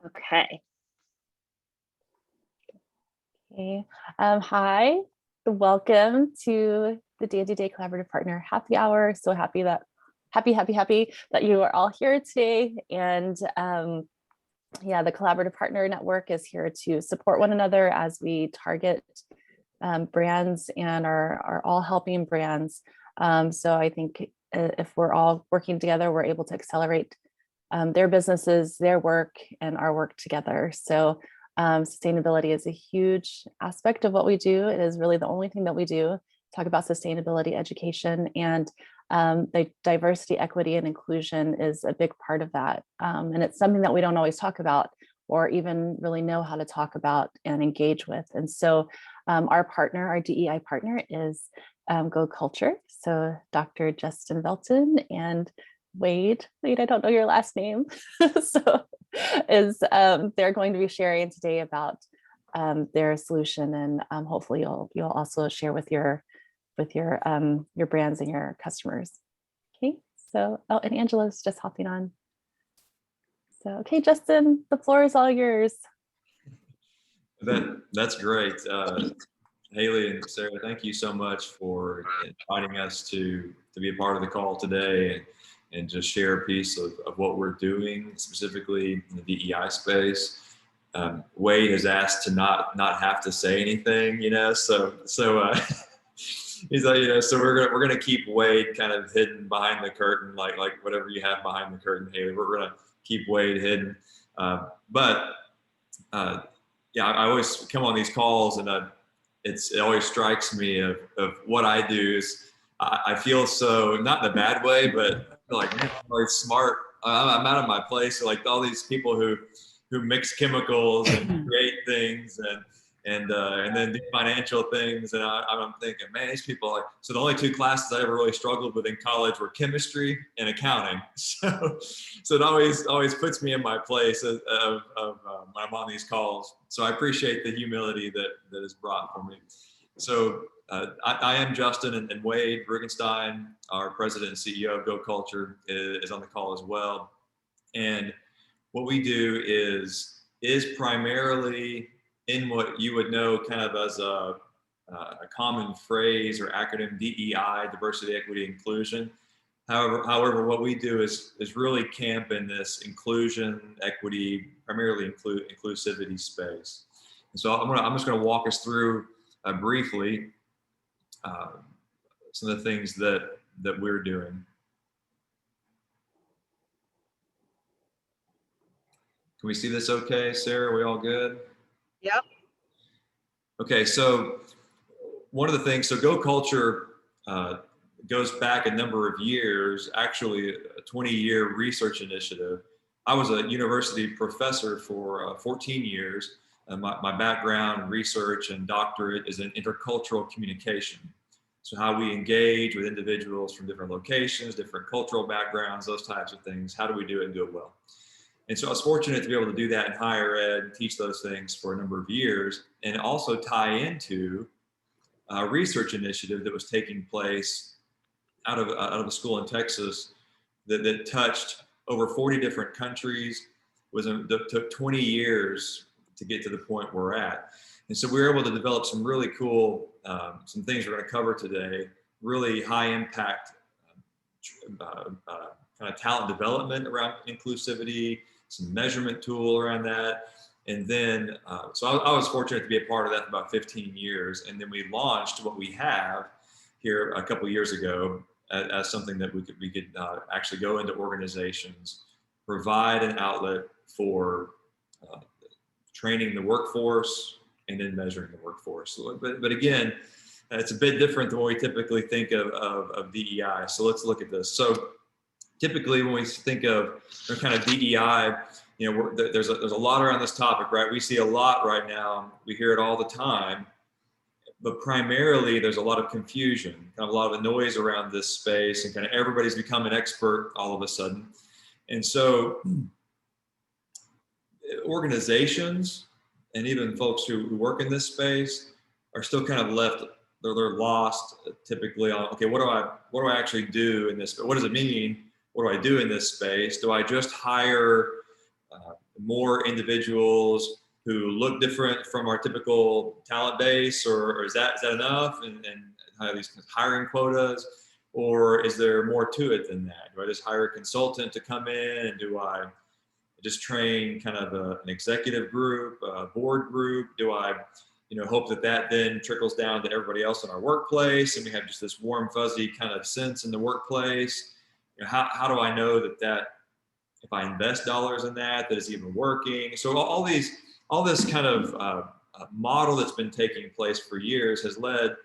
Okay. Okay. Hi, welcome to the Dandi Day Collaborative Partner Happy Hour. So happy that you are all here today. And yeah, the Collaborative Partner Network is here to support one another as we target brands and are all helping brands. So I think if we're all working together, we're able to accelerate their businesses, their work, and our work together. So sustainability is a huge aspect of what we do. It is really the only thing that we do, talk about sustainability education, and the diversity, equity, and inclusion is a big part of that. And it's something that we don't always talk about or even really know how to talk about and engage with. And so our partner, our DEI partner is GoCulture. So Dr. Justin Velten and Wade, I don't know your last name. So they're going to be sharing today about their solution, and hopefully you'll also share with your brands and your customers. Okay, so and Angela's just hopping on. So okay, Justin, the floor is all yours. That's great. Haley and Sarah, thank you so much for inviting us to be a part of the call today and just share a piece of what we're doing specifically in the DEI space. Wade has asked to not have to say anything, so he's like, so we're gonna keep Wade kind of hidden behind the curtain, like whatever you have behind the curtain, Haley. We're gonna keep Wade hidden, yeah, I always come on these calls, and it always strikes me of what I do is I feel so, not in a bad way, but I feel like, man, I'm really smart. I'm out of my place. So like all these people who mix chemicals and create things and then do financial things, and I'm thinking, man, these people so the only two classes I ever really struggled with in college were chemistry and accounting. So it always puts me in my place of when I'm on these calls. So I appreciate the humility that is brought for me. So I am Justin, and Wade Rugenstein, our president and CEO of GoCulture, is on the call as well. And what we do is primarily in what you would know kind of as a common phrase or acronym, DEI, diversity, equity, inclusion. However, what we do is really camp in this inclusion, equity, primarily inclusivity space. And so I'm just going to walk us through briefly some of the things that we're doing. Can we see this okay, Sarah? Are we all good? Yep. Okay, so one of the things, so GoCulture goes back a number of years, actually a 20-year research initiative. I was a university professor for 14 years. My background in research and doctorate is in intercultural communication. So how we engage with individuals from different locations, different cultural backgrounds, those types of things. How do we do it and do it well? And so I was fortunate to be able to do that in higher ed and teach those things for a number of years, and also tie into a research initiative that was taking place out of a school in Texas that touched over 40 different countries. That took 20 years to get to the point we're at. And so we were able to develop some really cool, some things we're going to cover today, really high impact kind of talent development around inclusivity, some measurement tool around that. And then, so I was fortunate to be a part of that for about 15 years. And then we launched what we have here a couple of years ago as something that we could actually go into organizations, provide an outlet for training the workforce and then measuring the workforce. But again, it's a bit different than what we typically think of DEI. So let's look at this. So typically when we think of kind of DEI, there's a lot around this topic, right? We see a lot right now. We hear it all the time, but primarily there's a lot of confusion, kind of a lot of noise around this space, and kind of everybody's become an expert all of a sudden. And so organizations and even folks who work in this space are still kind of left, they're lost typically on, okay, what do I actually do in this? What does it mean? What do I do in this space? Do I just hire more individuals who look different from our typical talent base, or is that enough? And how these hiring quotas, or is there more to it than that? Do I just hire a consultant to come in, and do I just train kind of an executive group, a board group? Do I, hope that then trickles down to everybody else in our workplace, and we have just this warm, fuzzy kind of sense in the workplace? How do I know that if I invest dollars in that it's even working? So all this kind of model that's been taking place for years has led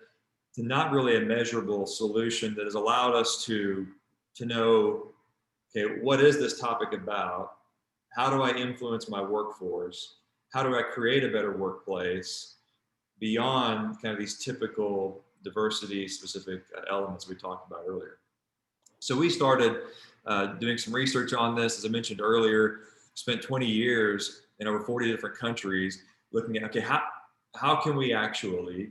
to not really a measurable solution that has allowed us to know, okay, what is this topic about? How do I influence my workforce? How do I create a better workplace beyond kind of these typical diversity specific elements we talked about earlier? So we started doing some research on this. As I mentioned earlier, spent 20 years in over 40 different countries looking at, okay, how can we actually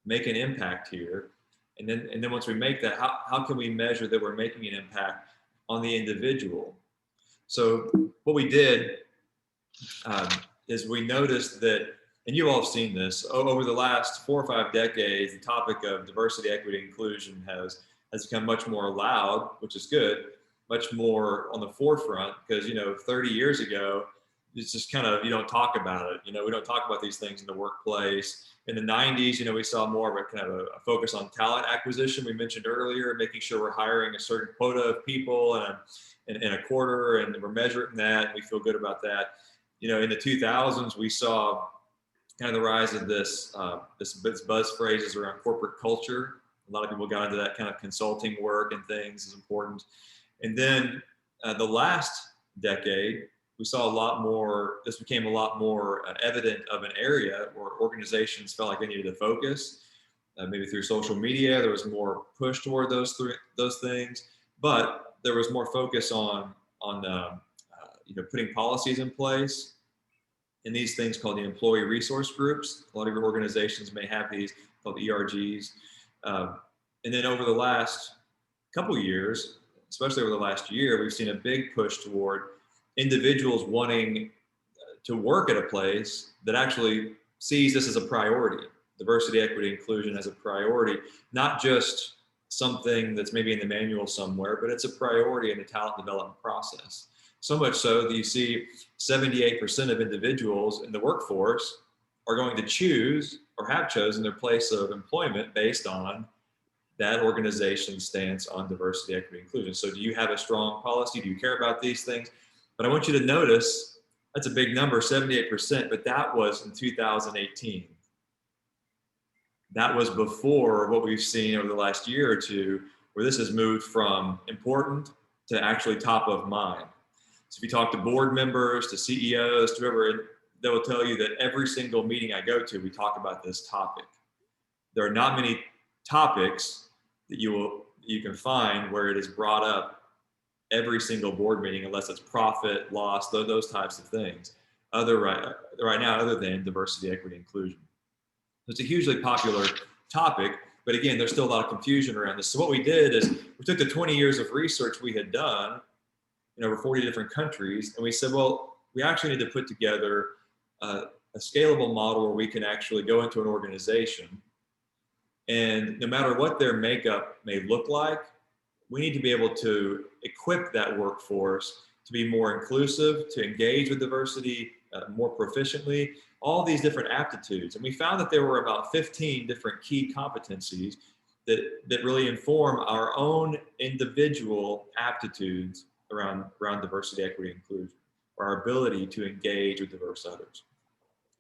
make an impact here? And then once we make that, how can we measure that we're making an impact on the individual? So what we did is we noticed that, and you all have seen this, over the last 4 or 5 decades, the topic of diversity, equity, inclusion has become much more loud, which is good, much more on the forefront, because 30 years ago, it's just kind of, you don't talk about it. We don't talk about these things in the workplace. In the 90s, we saw more of a kind of a focus on talent acquisition. We mentioned earlier, making sure we're hiring a certain quota of people in a quarter, and we're measuring that, and we feel good about that. In the 2000s, we saw kind of the rise of this buzz phrases around corporate culture. A lot of people got into that kind of consulting work and things is important. And then the last decade, we saw this became a lot more evident of an area where organizations felt like they needed to focus. Maybe through social media, there was more push toward those things, but there was more focus on putting policies in place. And these things called the employee resource groups. A lot of your organizations may have these called ERGs. And then over the last couple of years, especially over the last year, we've seen a big push toward individuals wanting to work at a place that actually sees this as a priority, diversity, equity, inclusion as a priority, not just something that's maybe in the manual somewhere, but it's a priority in the talent development process. So much so that you see 78% of individuals in the workforce are going to choose or have chosen their place of employment based on that organization's stance on diversity, equity, inclusion. So do you have a strong policy? Do you care about these things? But I want you to notice that's a big number, 78%, but that was in 2018. That was before what we've seen over the last year or two, where this has moved from important to actually top of mind. So if you talk to board members, to CEOs, to whoever, they will tell you that every single meeting I go to, we talk about this topic. There are not many topics that you can find where it is brought up every single board meeting, unless it's profit, loss, those types of things. Right now, other than diversity, equity, inclusion. It's a hugely popular topic, but again, there's still a lot of confusion around this. So what we did is we took the 20 years of research we had done in over 40 different countries, and we said, well, we actually need to put together a scalable model where we can actually go into an organization, and no matter what their makeup may look like, we need to be able to equip that workforce to be more inclusive, to engage with diversity more proficiently, all these different aptitudes. And we found that there were about 15 different key competencies that really inform our own individual aptitudes around diversity, equity, inclusion, or our ability to engage with diverse others.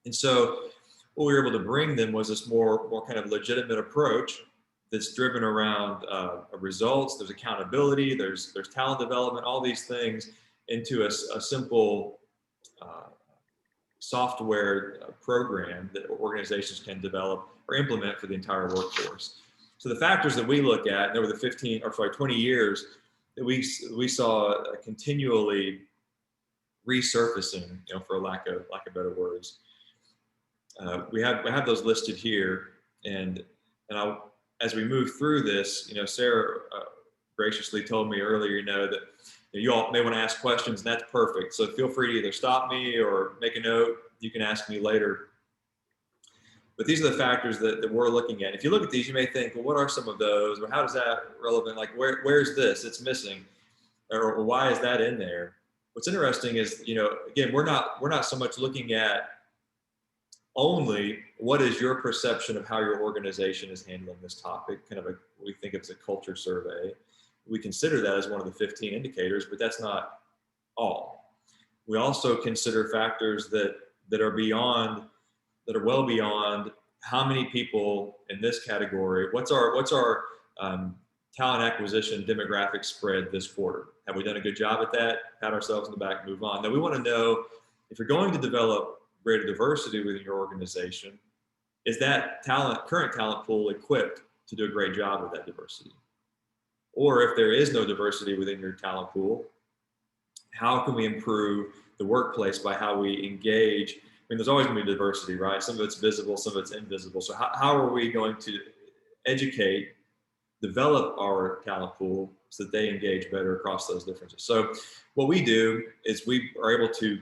And so what we were able to bring them was this more kind of legitimate approach that's driven around results. There's accountability, there's talent development, all these things into a simple software program that organizations can develop or implement for the entire workforce. So the factors that we look at, and over the 20 years, that we saw continually resurfacing, for lack of better words. We have those listed here, and as we move through this, Sarah graciously told me earlier, that You all may want to ask questions, and that's perfect. So feel free to either stop me or make a note. You can ask me later. But these are the factors that we're looking at. If you look at these, you may think, well, what are some of those? Or how is that relevant? Like, where's this? It's missing. Or why is that in there? What's interesting is, again, we're not so much looking at only what is your perception of how your organization is handling this topic, kind of we think of as a culture survey. We consider that as one of the 15 indicators, but that's not all. We also consider factors that are well beyond how many people in this category. What's our talent acquisition demographic spread this quarter? Have we done a good job at that? Pat ourselves in the back, move on. Now we want to know if you're going to develop greater diversity within your organization, is that current talent pool equipped to do a great job with that diversity? Or if there is no diversity within your talent pool, how can we improve the workplace by how we engage? I mean, there's always going to be diversity, right? Some of it's visible, some of it's invisible. So how are we going to educate, develop our talent pool so that they engage better across those differences? So what we do is we are able to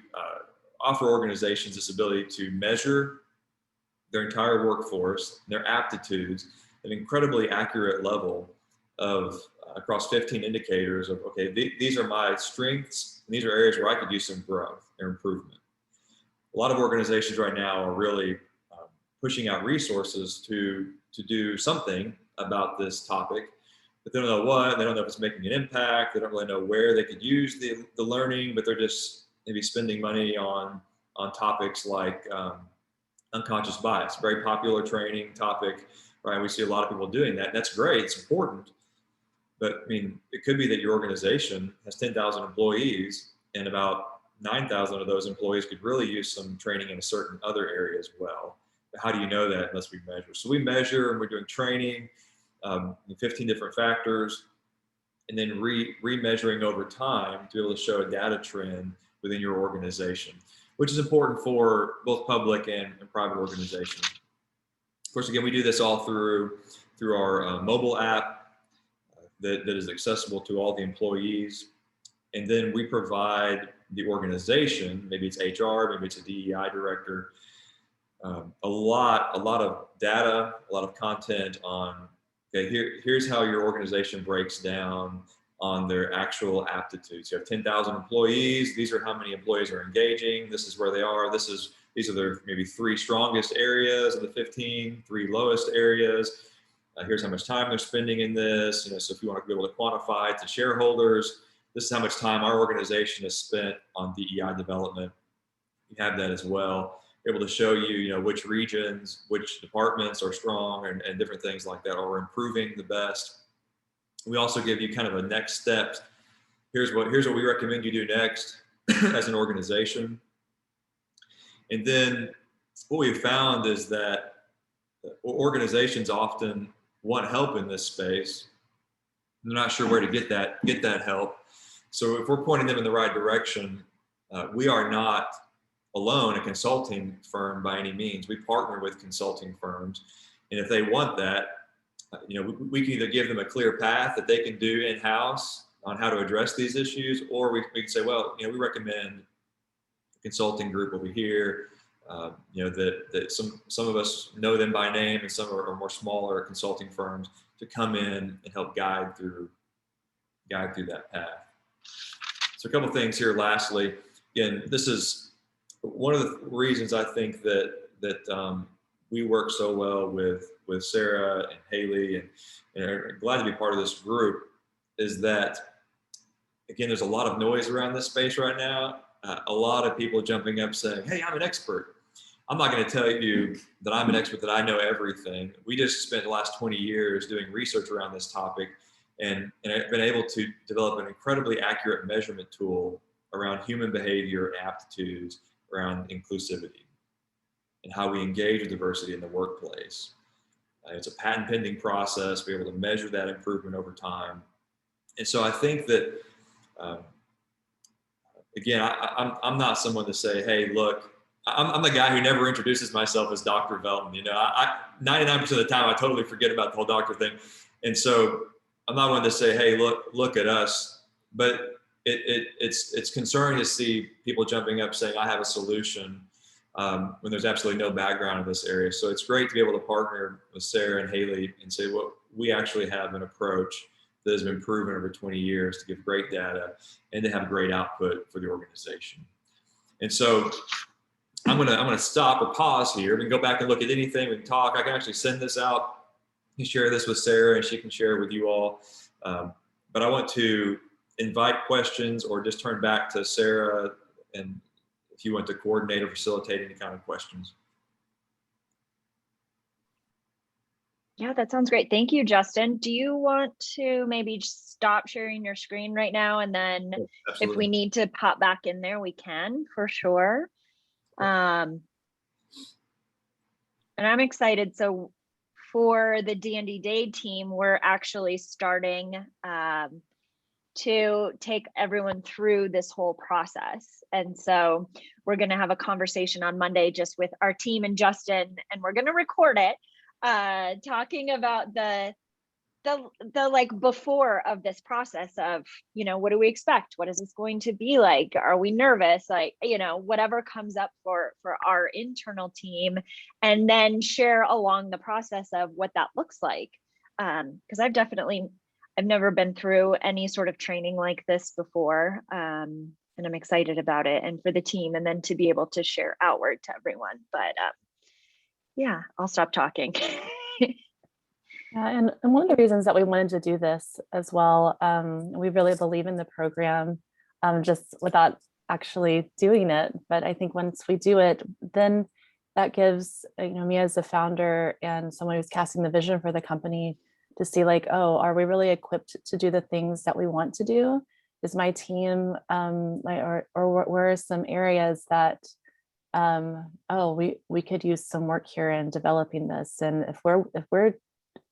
offer organizations this ability to measure their entire workforce, their aptitudes, at an incredibly accurate level of across 15 indicators of, okay, these are my strengths, and these are areas where I could use some growth or improvement. A lot of organizations right now are really pushing out resources to do something about this topic, but they don't know what, they don't know if it's making an impact, they don't really know where they could use the learning, but they're just maybe spending money on topics like unconscious bias, very popular training topic, right? We see a lot of people doing that. That's great, it's important. But I mean, it could be that your organization has 10,000 employees and about 9,000 of those employees could really use some training in a certain other area as well. But how do you know that unless we measure? So we measure, and we're doing training in 15 different factors, and then re-measuring over time to be able to show a data trend within your organization, which is important for both public and private organizations. Of course, again, we do this all through our mobile app that is accessible to all the employees. And then we provide the organization, maybe it's HR, maybe it's a DEI director, a lot of data, a lot of content on, okay, here's how your organization breaks down on their actual aptitudes. You have 10,000 employees. These are how many employees are engaging. This is where they are. These are their maybe 3 strongest areas of the 15, 3 lowest areas. Here's how much time they're spending in this. So if you want to be able to quantify it to shareholders, this is how much time our organization has spent on DEI development. You have that as well. Able to show you, which regions, which departments are strong and different things like that, are improving the best. We also give you kind of a next step. Here's what we recommend you do next as an organization. And then what we've found is that organizations often want help in this space. They're not sure where to get that help. So if we're pointing them in the right direction, we are not alone a consulting firm by any means. We partner with consulting firms, and if they want that, we can either give them a clear path that they can do in-house on how to address these issues, or we can say, well, we recommend a consulting group over here. That some of us know them by name, and some are more smaller consulting firms to come in and help guide through that path. So a couple things here. Lastly, again, this is one of the reasons I think that we work so well with Sarah and Haley, and are glad to be part of this group, is that, again, there's a lot of noise around this space right now. A lot of people jumping up saying, hey, I'm an expert. I'm not going to tell you that I'm an expert, that I know everything. We just spent the last 20 years doing research around this topic, and I've been able to develop an incredibly accurate measurement tool around human behavior and aptitudes around inclusivity and how we engage with diversity in the workplace. It's a patent pending process. We're able to measure that improvement over time. And so I think that, again, I'm not someone to say, hey, look, I'm the guy who never introduces myself as Dr. Velten. 99% of the time I totally forget about the whole doctor thing. And so I'm not one to say, hey, look at us. But it's concerning to see people jumping up saying, I have a solution, when there's absolutely no background in this area. So it's great to be able to partner with Sarah and Haley and say, well, we actually have an approach that has been proven over 20 years to give great data and to have great output for the organization. And so I'm gonna stop or pause here. We can go back and look at anything. We can talk. I can actually send this out and share this with Sarah, and she can share it with you all. But I want to invite questions or just turn back to Sarah, and if you want to coordinate or facilitate any kind of questions. Yeah, that sounds great. Thank you, Justin. Do you want to maybe just stop sharing your screen right now? And then if we need to pop back in there, we can for sure. And I'm excited. So for the Dandi Day team, we're actually starting to take everyone through this whole process. And so we're going to have a conversation on Monday just with our team and Justin, and we're going to record it, talking about the like before of this process of, you know, what do we expect? What is this going to be like? Are we nervous? Like, you know, whatever comes up for our internal team, and then share along the process of what that looks like. Because I've never been through any sort of training like this before. And I'm excited about it, and for the team, and then to be able to share outward to everyone. But yeah, I'll stop talking. Yeah, and one of the reasons that we wanted to do this as well, we really believe in the program, just without actually doing it. But I think once we do it, then that gives, you know, me as a founder and someone who's casting the vision for the company to see like, oh, are we really equipped to do the things that we want to do? Is my team, or where are some areas that, oh, we could use some work here in developing this? And if we're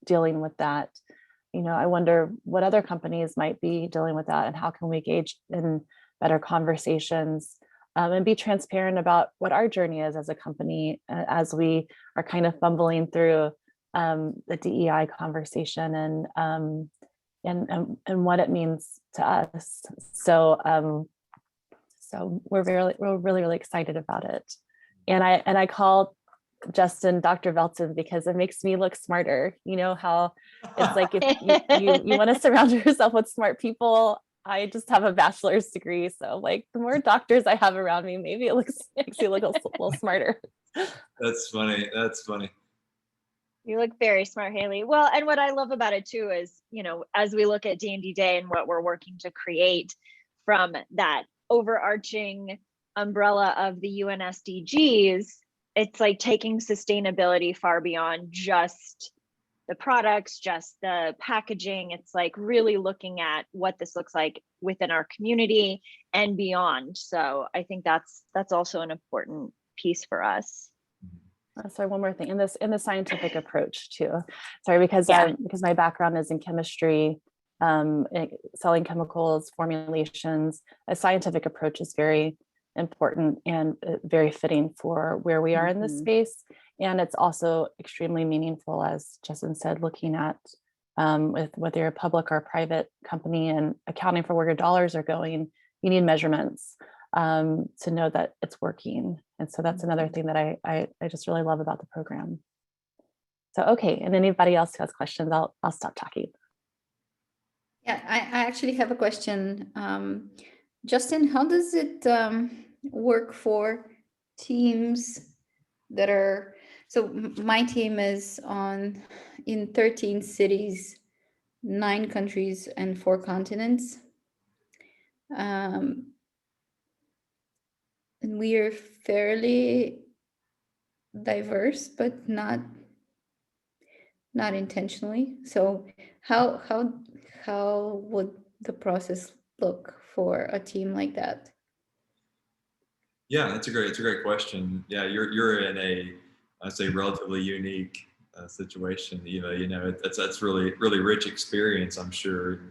dealing with that, you know, I wonder what other companies might be dealing with that, and how can we engage in better conversations, and be transparent about what our journey is as a company, as we are kind of fumbling through the DEI conversation and what it means to us. So so we're really excited about it. And I call Justin Dr. Velten because it makes me look smarter. You know how it's like, if you want to surround yourself with smart people. I just have a bachelor's degree, so like the more doctors I have around me, maybe it makes you look a little smarter. That's funny. That's funny. You look very smart, Haley. Well, and what I love about it too is, you know, as we look at Dandi Day and what we're working to create from that overarching umbrella of the UN SDGs, it's like taking sustainability far beyond just the products, just the packaging. It's like really looking at what this looks like within our community and beyond. So I think that's also an important piece for us. Sorry, one more thing in the scientific approach too. Sorry, because my background is in chemistry, selling chemicals, formulations. A scientific approach is very important and very fitting for where we are in this space. And it's also extremely meaningful, as Justin said, looking at with whether you're a public or private company and accounting for where your dollars are going, you need measurements to know that it's working. And so that's another thing that I just really love about the program. So, okay, and anybody else who has questions, I'll stop talking. Yeah, I actually have a question. Justin, how does it work for teams that are, so my team is in 13 cities, 9 countries and 4 continents. And we are fairly diverse, but not intentionally. So how would the process look for a team like that? Yeah, that's a great question. Yeah, you're in I'd say relatively unique situation. You know, that's really rich experience. I'm sure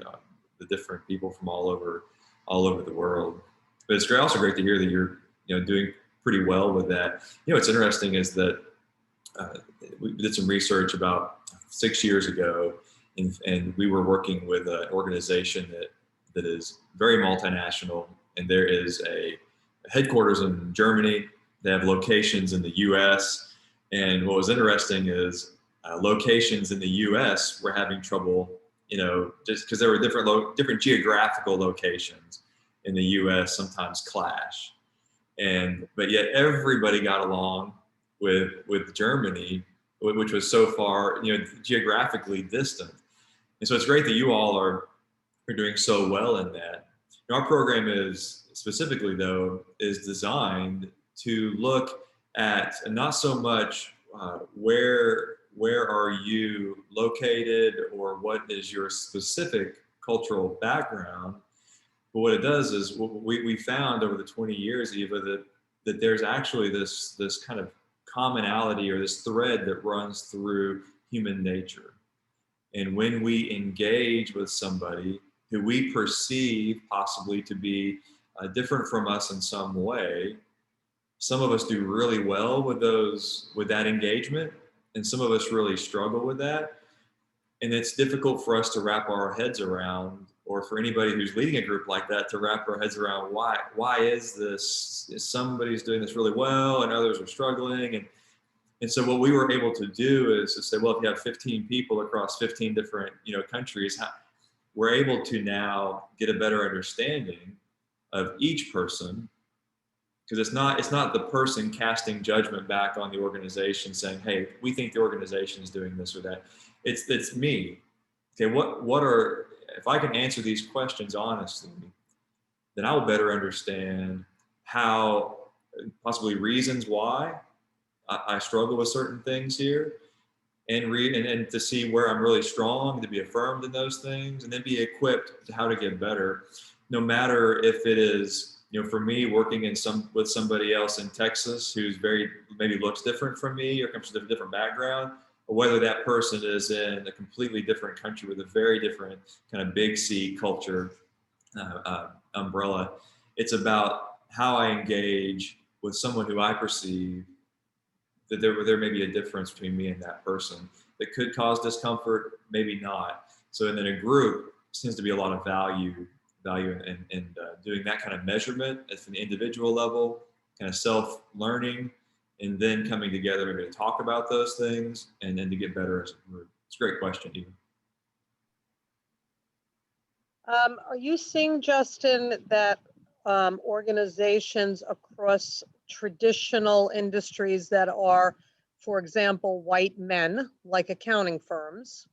the different people from all over the world. But it's also great to hear that you're doing pretty well with that. You know, what's interesting is that we did some research about 6 years ago, and we were working with an organization that that is very multinational, and there is a headquarters in Germany. They have locations in the US. And what was interesting is locations in the US were having trouble, just because there were different geographical locations in the US sometimes clash. But yet everybody got along with Germany, which was so far, geographically distant. And so it's great that you all are doing so well in that. Our program is specifically, though, is designed to look at not so much where are you located or what is your specific cultural background, but what it does is we found over the 20 years, Eva, that there's actually this kind of commonality or this thread that runs through human nature. And when we engage with somebody who we perceive possibly to be different from us in some way, some of us do really well with that engagement, and some of us really struggle with that. And it's difficult for us to wrap our heads around, or for anybody who's leading a group like that to wrap our heads around why is this? Somebody's doing this really well and others are struggling. And so what we were able to do is to say, well, if you have 15 people across 15 different countries, we're able to now get a better understanding of each person, because it's not the person casting judgment back on the organization saying, hey, we think the organization is doing this or that. It's me. Okay, if I can answer these questions honestly, then I will better understand how, possibly reasons why I struggle with certain things here, and to see where I'm really strong, to be affirmed in those things, and then be equipped to how to get better, no matter if it is, for me working with somebody else in Texas who's maybe looks different from me or comes from a different background, or whether that person is in a completely different country with a very different kind of big C culture umbrella. It's about how I engage with someone who I perceive that there may be a difference between me and that person that could cause discomfort, maybe not. So in a group, seems to be a lot of value in doing that kind of measurement at an individual level, kind of self-learning, and then coming together maybe to talk about those things and then to get better as a group. It's a great question, Eva. Are you seeing, Justin, that organizations across traditional industries that are, for example, white men, like accounting firms,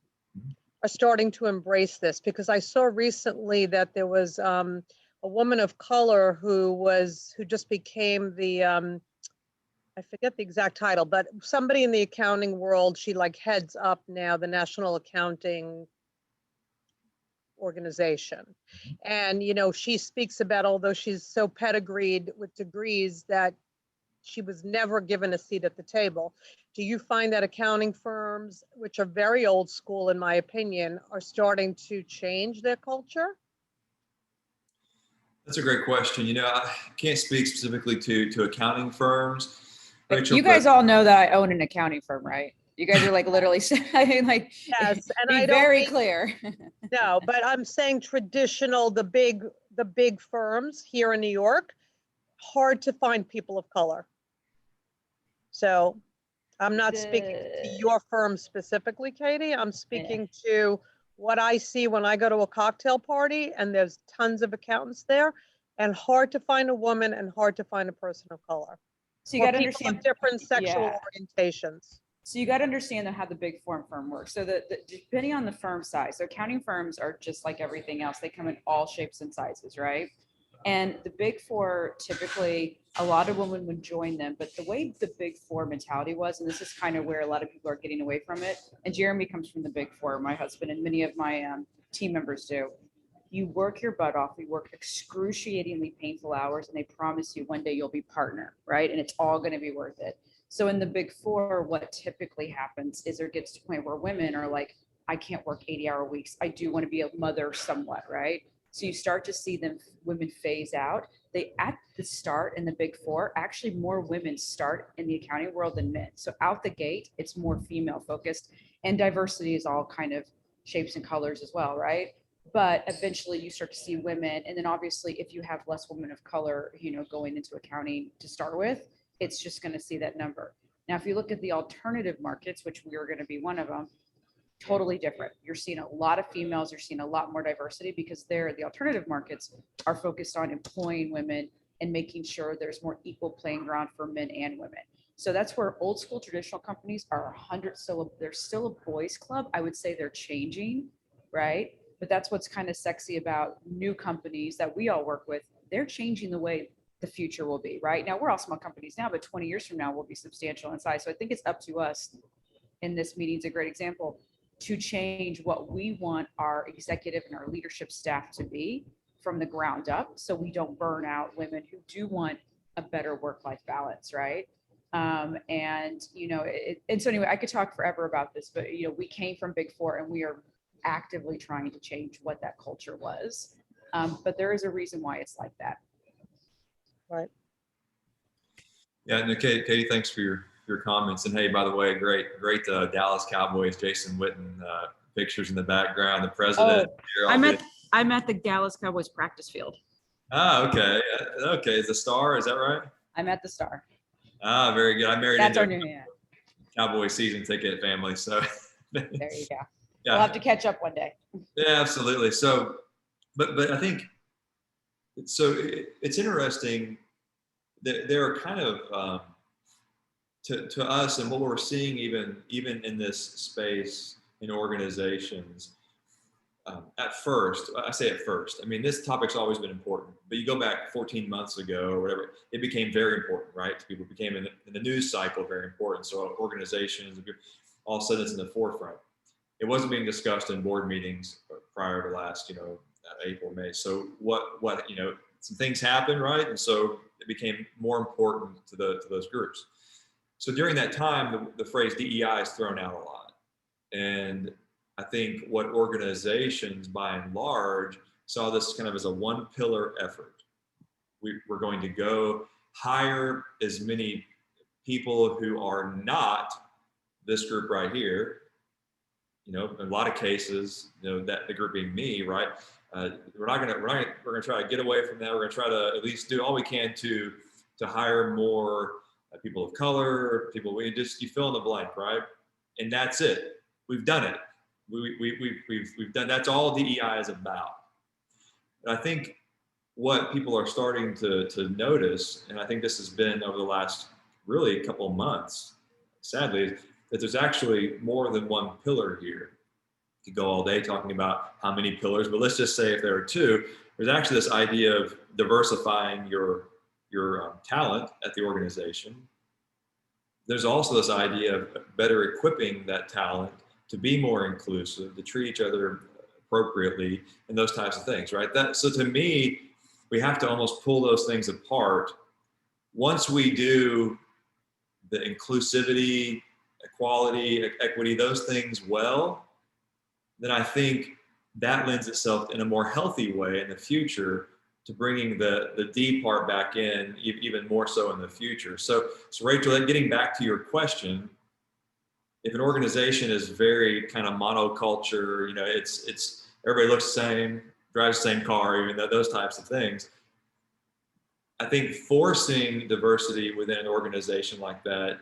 are starting to embrace this? Because I saw recently that there was a woman of color who just became the, I forget the exact title, but somebody in the accounting world, she like heads up now the National Accounting Organization. And, she speaks about, although she's so pedigreed with degrees, that she was never given a seat at the table. Do you find that accounting firms, which are very old school, in my opinion, are starting to change their culture? That's a great question. I can't speak specifically to accounting firms. Rachel, you guys all know that I own an accounting firm, right? You guys are like literally saying, like, yes, and be very clear. No, but I'm saying traditional, the big firms here in New York, hard to find people of color. So I'm not speaking to your firm specifically, Katie. I'm speaking to what I see when I go to a cocktail party and there's tons of accountants there, and hard to find a woman and hard to find a person of color. So you got to understand different sexual orientations. So you got to understand how the big four firm works. So depending on the firm size, so accounting firms are just like everything else. They come in all shapes and sizes, right? And the big four, typically a lot of women would join them, but the way the big four mentality was, and this is kind of where a lot of people are getting away from it. And Jeremy comes from the big four, my husband, and many of my team members do. You work your butt off. We work excruciatingly painful hours, and they promise you one day you'll be partner, right? And it's all going to be worth it. So in the big four, what typically happens is there gets to a point where women are like, I can't work 80-hour weeks. I do want to be a mother somewhat, right? So you start to see women phase out. They, at the start in the big four, actually more women start in the accounting world than men. So out the gate, it's more female focused, and diversity is all kind of shapes and colors as well, right? but eventually you start to see women. And then obviously if you have less women of color, going into accounting to start with, it's just going to see that number. Now, if you look at the alternative markets, which we are going to be one of them, totally different. You're seeing a lot of females, you're seeing a lot more diversity because the alternative markets are focused on employing women and making sure there's more equal playing ground for men and women. So that's where old school traditional companies are 100, they're still a boys club. I would say they're changing, right? But that's what's kind of sexy about new companies that we all work with. They're changing the way the future will be, right? Now we're all small companies now, but 20 years from now we'll be substantial in size. So I think it's up to us, and this meeting's a great example, to change what we want our executive and our leadership staff to be from the ground up, so we don't burn out women who do want a better work-life balance, right? And so anyway, I could talk forever about this, but we came from Big Four and we are actively trying to change what that culture was. But there is a reason why it's like that. Right. Yeah, and Katie, thanks for your comments. And hey, by the way, great Dallas Cowboys, Jason Witten pictures in the background. The president. I'm at the Dallas Cowboys practice field. Okay. Okay, is the Star? Is that right? I'm at the Star. Very good. I married That's our into new a Cowboy season ticket family, so there you go. yeah. We'll have to catch up one day. Yeah, absolutely. So, but I think it's interesting that there are kind of to us, and what we're seeing even in this space in organizations. At first, I say at first, I mean, this topic's always been important, but you go back 14 months ago or whatever, it became very important, right? People became in the news cycle very important. So organizations, all of a sudden it's in the forefront. It wasn't being discussed in board meetings prior to last, April, May. So what, some things happened, right? And so it became more important to those groups. So during that time, the phrase DEI is thrown out a lot. And I think what organizations by and large saw this kind of as a one pillar effort. We're going to go hire as many people who are not this group right here. In a lot of cases, that the group being me, right? We're going to try to get away from that. We're going to try to at least do all we can to hire more people of color, you fill in the blank, right? And that's it. We've done it. We've done, that's all DEI is about. And I think what people are starting to notice, and I think this has been over the last really a couple of months, sadly, that there's actually more than one pillar here. You could go all day talking about how many pillars, but let's just say if there are two, there's actually this idea of diversifying your talent at the organization. There's also this idea of better equipping that talent to be more inclusive, to treat each other appropriately, and those types of things, right? So to me, we have to almost pull those things apart. Once we do the inclusivity, equality, equity, those things well, then I think that lends itself in a more healthy way in the future to bringing the D part back in even more so in the future. So Rachel, getting back to your question, if an organization is very kind of monoculture, it's everybody looks the same, drives the same car, even those types of things. I think forcing diversity within an organization like that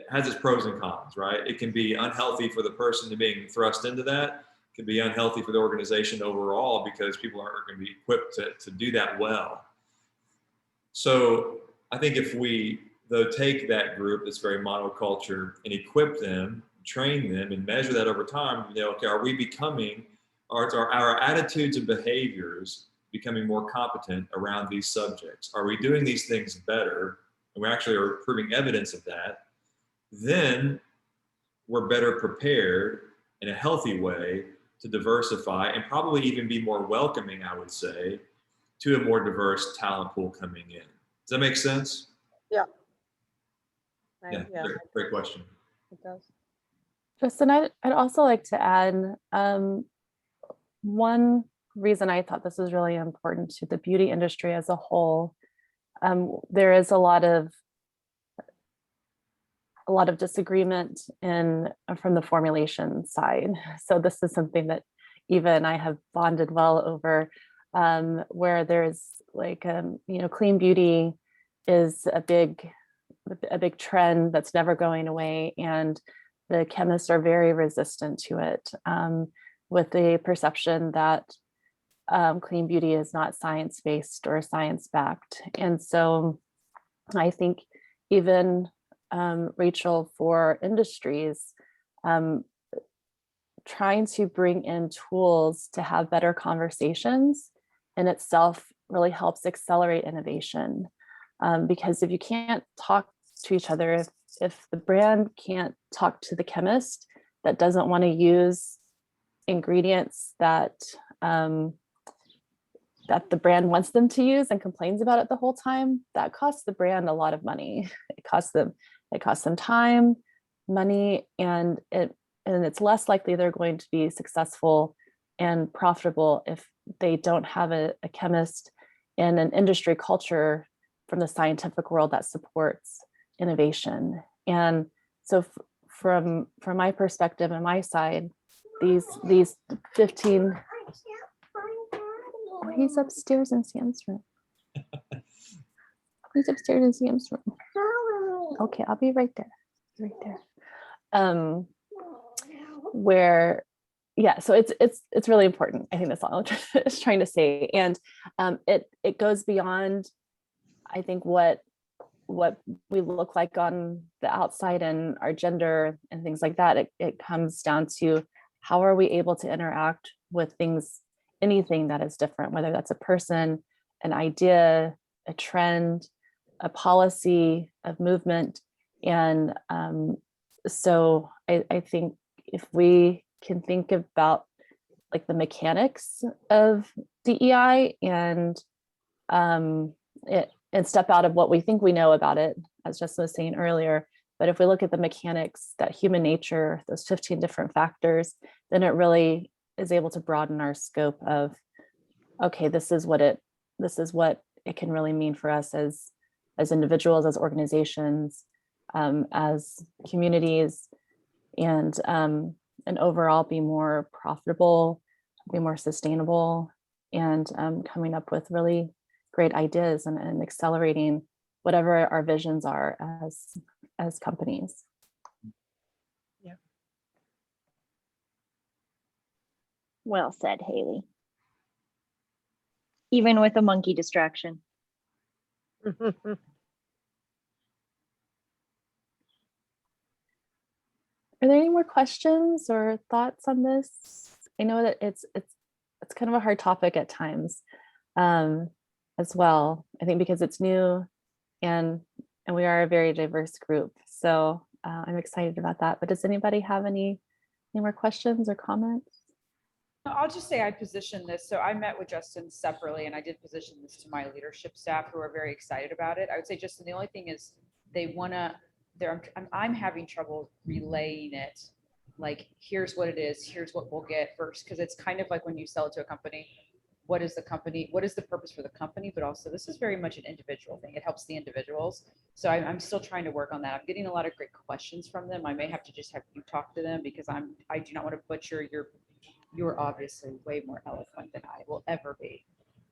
has its pros and cons, right? It can be unhealthy for the person being thrust into that. It can be unhealthy for the organization overall because people aren't going to be equipped to do that well. So I think if we, though, take that group that's very monoculture and equip them, train them, and measure that over time, okay, are we becoming, are our attitudes and behaviors becoming more competent around these subjects? Are we doing these things better? And we actually are proving evidence of that. Then we're better prepared in a healthy way to diversify and probably even be more welcoming, I would say, to a more diverse talent pool coming in. Does that make sense? Yeah. Yeah, great question. It does. Justin, I'd also like to add one reason I thought this was really important to the beauty industry as a whole. There is a lot of disagreement from the formulation side. So this is something that Eva and I have bonded well over, where there's like, clean beauty is a big trend that's never going away. And the chemists are very resistant to it, with the perception that clean beauty is not science-based or science-backed. And so I think even, Rachel, for industries, trying to bring in tools to have better conversations in itself really helps accelerate innovation. Because if you can't talk to each other, if the brand can't talk to the chemist that doesn't want to use ingredients that that the brand wants them to use and complains about it the whole time, that costs the brand a lot of money. It costs them time, money, and it's less likely they're going to be successful and profitable if they don't have a chemist and an industry culture from the scientific world that supports innovation. And so from my perspective and my side, these 15, oh, he's upstairs in Sam's room. He's upstairs in Sam's room. Okay, I'll be right there. Right there. Where, yeah, so it's really important. I think that's all I'm trying to say. And it goes beyond, I think, what we look like on the outside and our gender and things like that. It comes down to how are we able to interact with things, anything that is different, whether that's a person, an idea, a trend, a policy, of movement. And so I think if we can think about like the mechanics of DEI and step out of what we think we know about it, as Justin was saying earlier, but if we look at the mechanics, that human nature, those 15 different factors, then it really is able to broaden our scope of, okay, this is what it can really mean for us as individuals, as organizations, as communities, and overall be more profitable, be more sustainable, and coming up with really great ideas and accelerating whatever our visions are as companies. Yeah. Well said, Haley. Even with a monkey distraction. Are there any more questions or thoughts on this? I know that it's kind of a hard topic at times, as well. I think because it's new, and we are a very diverse group. So I'm excited about that. But does anybody have any more questions or comments? I'll just say I positioned this. So I met with Justin separately, and I did position this to my leadership staff who are very excited about it. I would say, Justin, the only thing is they want to, I'm having trouble relaying it. Like, here's what it is, here's what we'll get first. Because it's kind of like when you sell it to a company, what is the purpose for the company? But also this is very much an individual thing. It helps the individuals. So I'm still trying to work on that. I'm getting a lot of great questions from them. I may have to just have you talk to them because I do not want to butcher you're obviously way more eloquent than I will ever be.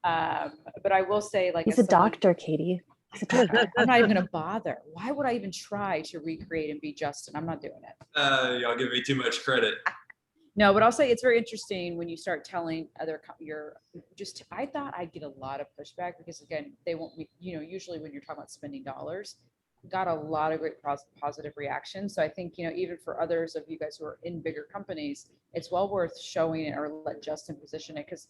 But I will say, like, He's a doctor, Katie. He's a doctor. I'm not even going to bother. Why would I even try to recreate and be Justin? I'm not doing it. Y'all give me too much credit. No, but I'll say it's very interesting when you start telling I thought I'd get a lot of pushback because, again, they won't be, usually when you're talking about spending dollars, got a lot of great positive reactions. So I think, even for others of you guys who are in bigger companies, it's well worth showing it or let Justin position it, because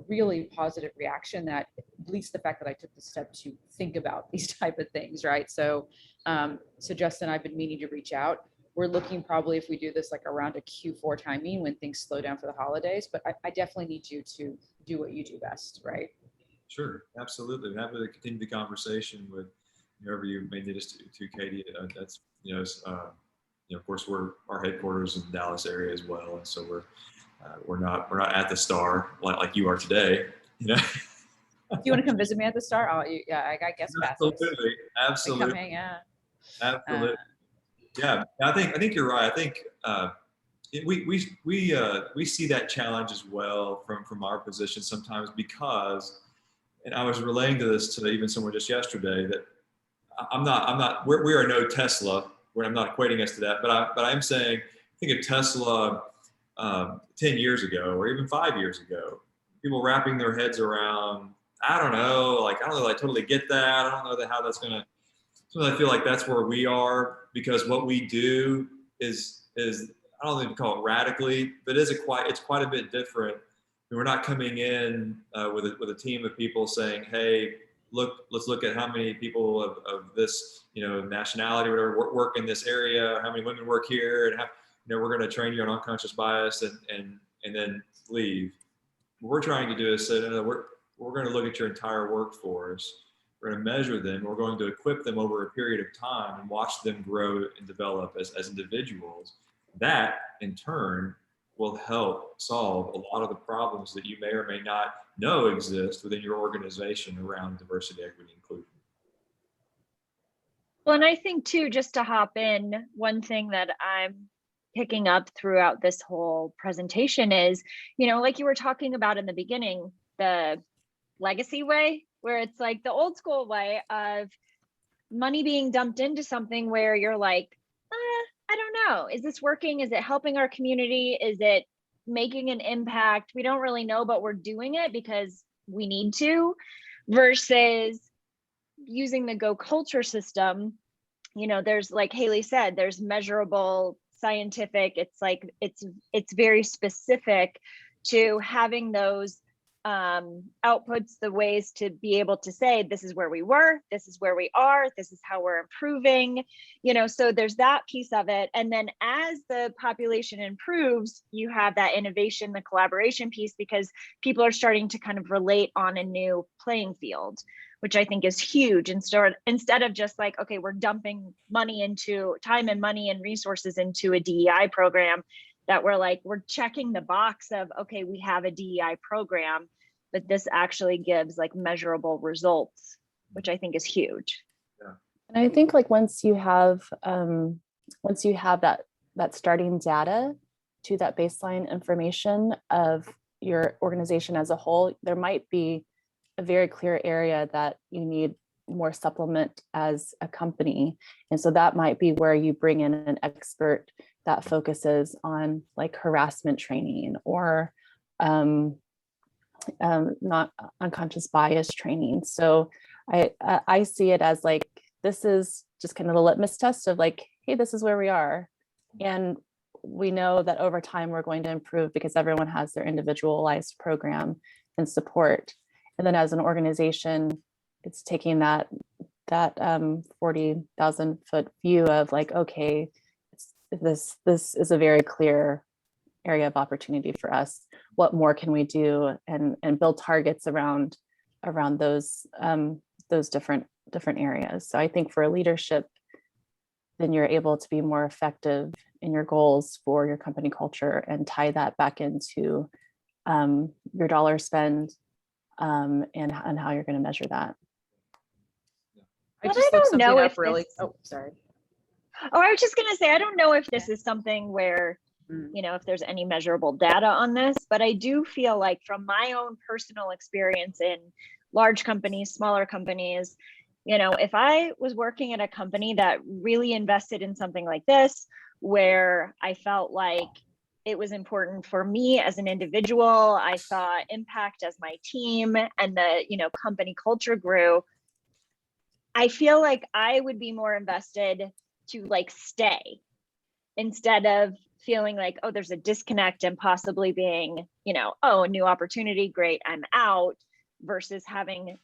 really positive reaction, that at least the fact that I took the step to think about these type of things, right? So, so Justin, I've been meaning to reach out. We're looking probably, if we do this like around a Q4 timing when things slow down for the holidays, but I definitely need you to do what you do best, right? Sure, absolutely. Have a continue the conversation with whoever you may need us to Katie. That's, of course, our headquarters in the Dallas area as well. And so we're not at the Star like you are today, Do you want to come visit me at the Star? I guess. Absolutely. Come hang out. Absolutely. Yeah, I think you're right. I think we see that challenge as well from our position sometimes, because, and I was relating to this to even someone just yesterday, that we are no Tesla, where I'm not equating us to that, but I'm saying, think of Tesla 10 years ago, or even 5 years ago, people wrapping their heads around, I don't know, I don't know, I totally get that. I don't know how that's going to, so I feel like that's where we are, because what we do is I don't even call it radically, but it's quite a bit different. We're not coming in with a team of people saying, hey, let's look at how many people of this, nationality or whatever work in this area, how many women work here, and how, we're going to train you on unconscious bias and then leave. What we're trying to do is say, no, we're going to look at your entire workforce. We're going to measure them. We're going to equip them over a period of time and watch them grow and develop as individuals. That, in turn, will help solve a lot of the problems that you may or may not know exist within your organization around diversity, equity, inclusion. Well, and I think too, just to hop in, one thing that I'm picking up throughout this whole presentation is, like you were talking about in the beginning, the legacy way, where it's like the old school way of money being dumped into something where you're like, I don't know, is this working? Is it helping our community? Is it making an impact? We don't really know, but we're doing it because we need to, versus using the GoCulture system. There's, like Haley said, there's measurable, scientific, it's very specific to having those outputs, the ways to be able to say, this is where we were, this is where we are, this is how we're improving, so there's that piece of it. And then as the population improves, you have that innovation, the collaboration piece, because people are starting to kind of relate on a new playing field, which I think is huge. Instead of just like, okay, we're dumping money into time and money and resources into a DEI program, that we're checking the box of, okay, we have a DEI program, but this actually gives like measurable results, which I think is huge. Yeah. And I think like once you have that starting data to that baseline information of your organization as a whole, there might be a very clear area that you need more supplement as a company. And so that might be where you bring in an expert that focuses on like harassment training or not unconscious bias training. So I see it as like, this is just kind of the litmus test of like, hey, this is where we are. And we know that over time we're going to improve because everyone has their individualized program and support. And then as an organization, it's taking that 40,000 foot view of like, okay, this is a very clear area of opportunity for us. What more can we do, and build targets around those different areas. So I think for leadership, then you're able to be more effective in your goals for your company culture and tie that back into your dollar spend and how you're going to measure that. I But just I looked don't know something if up really. this- Oh, sorry. Oh, I was just going to say, I don't know if this is something where, if there's any measurable data on this, but I do feel like from my own personal experience in large companies, smaller companies, if I was working at a company that really invested in something like this, where I felt like it was important for me as an individual, I saw impact as my team, and the, company culture grew, I feel like I would be more invested to like stay, instead of feeling like, oh, there's a disconnect and possibly being, oh, a new opportunity, great, I'm out, versus having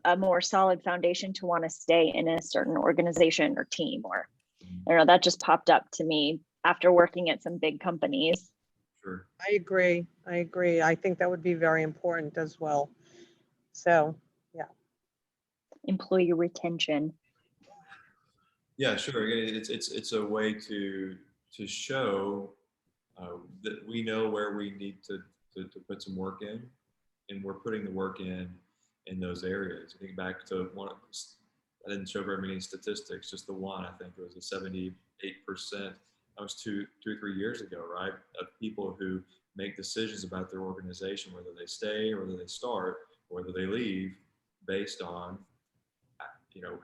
a more solid foundation to want to stay in a certain organization or team. Or I don't know, that just popped up to me after working at some big companies. Sure. I agree. I think that would be very important as well. So, yeah. Employee retention. Yeah, sure. It's a way to show that we know where we need to put some work in, and we're putting the work in those areas. I think back to one, I didn't show very many statistics, just the one. I think it was a 78% that was two or 3 years ago, right? Of people who make decisions about their organization, whether they stay, or whether they start, or whether they leave, based on,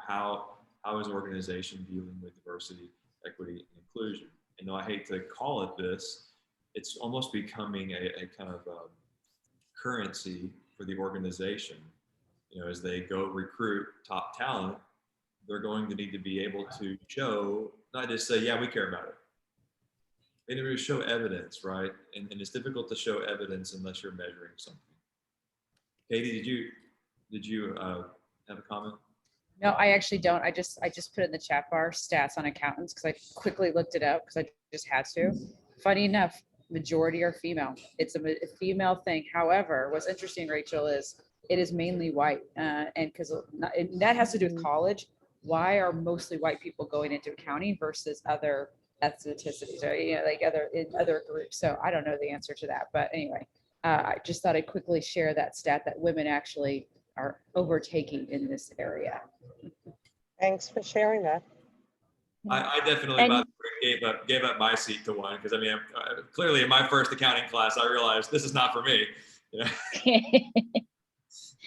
how is an organization dealing with diversity, equity, and inclusion. And though I hate to call it this, it's almost becoming a kind of currency for the organization. As they go recruit top talent, they're going to need to be able to show, not just say, yeah, we care about it. They need to show evidence, right? And it's difficult to show evidence unless you're measuring something. Katie, did you have a comment? No, I actually don't. I just put in the chat bar stats on accountants because I quickly looked it up because I just had to. Funny enough, majority are female. It's a female thing. However, what's interesting, Rachel, is it is mainly white, and because that has to do with college. Why are mostly white people going into accounting versus other ethnicities, or like other groups? So I don't know the answer to that, but anyway, I just thought I'd quickly share that stat that women actually are overtaking in this area. Thanks for sharing that. I definitely by the way, gave up my seat to one because clearly in my first accounting class I realized this is not for me.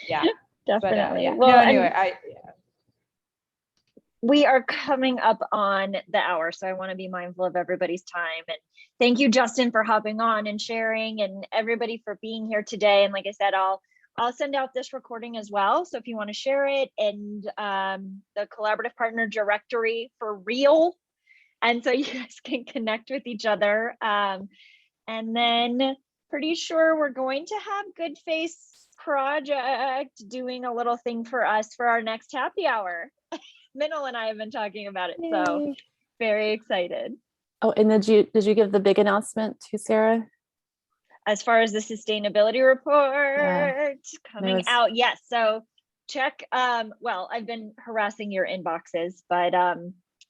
Yeah, definitely. But, well, no, anyway, we are coming up on the hour, so I want to be mindful of everybody's time. And thank you, Justin, for hopping on and sharing, and everybody for being here today. And like I said, I'll send out this recording as well. So if you want to share it, and the collaborative partner directory for real, and so you guys can connect with each other. And then pretty sure we're going to have Good Face Project doing a little thing for us for our next happy hour. Minnow and I have been talking about it. Yay. So very excited. Oh, and did you give the big announcement to Sarah? As far as the sustainability report coming out, yes. So check. Well, I've been harassing your inboxes, but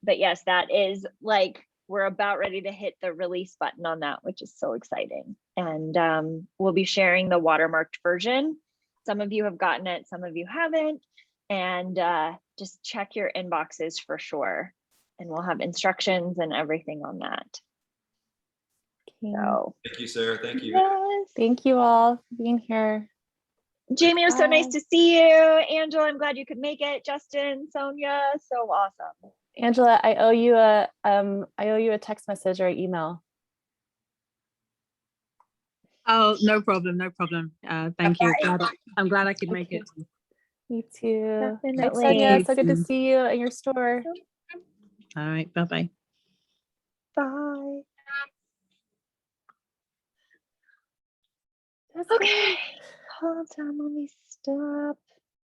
yes, that is like we're about ready to hit the release button on that, which is so exciting. And we'll be sharing the watermarked version. Some of you have gotten it, some of you haven't. And just check your inboxes for sure. And we'll have instructions and everything on that. So thank you, Sarah. Thank you. Yes. Thank you all for being here. Jamie, it was so nice to see you. Angela, I'm glad you could make it. Justin, Sonia, so awesome. Angela, I owe you a text message or an email. Oh, no problem. No problem. Thank you. I'm glad I could make it. Me too. Definitely. Sonia, so good to see you in your store. All right. Bye-bye. Bye. Okay. Hold on, let me stop.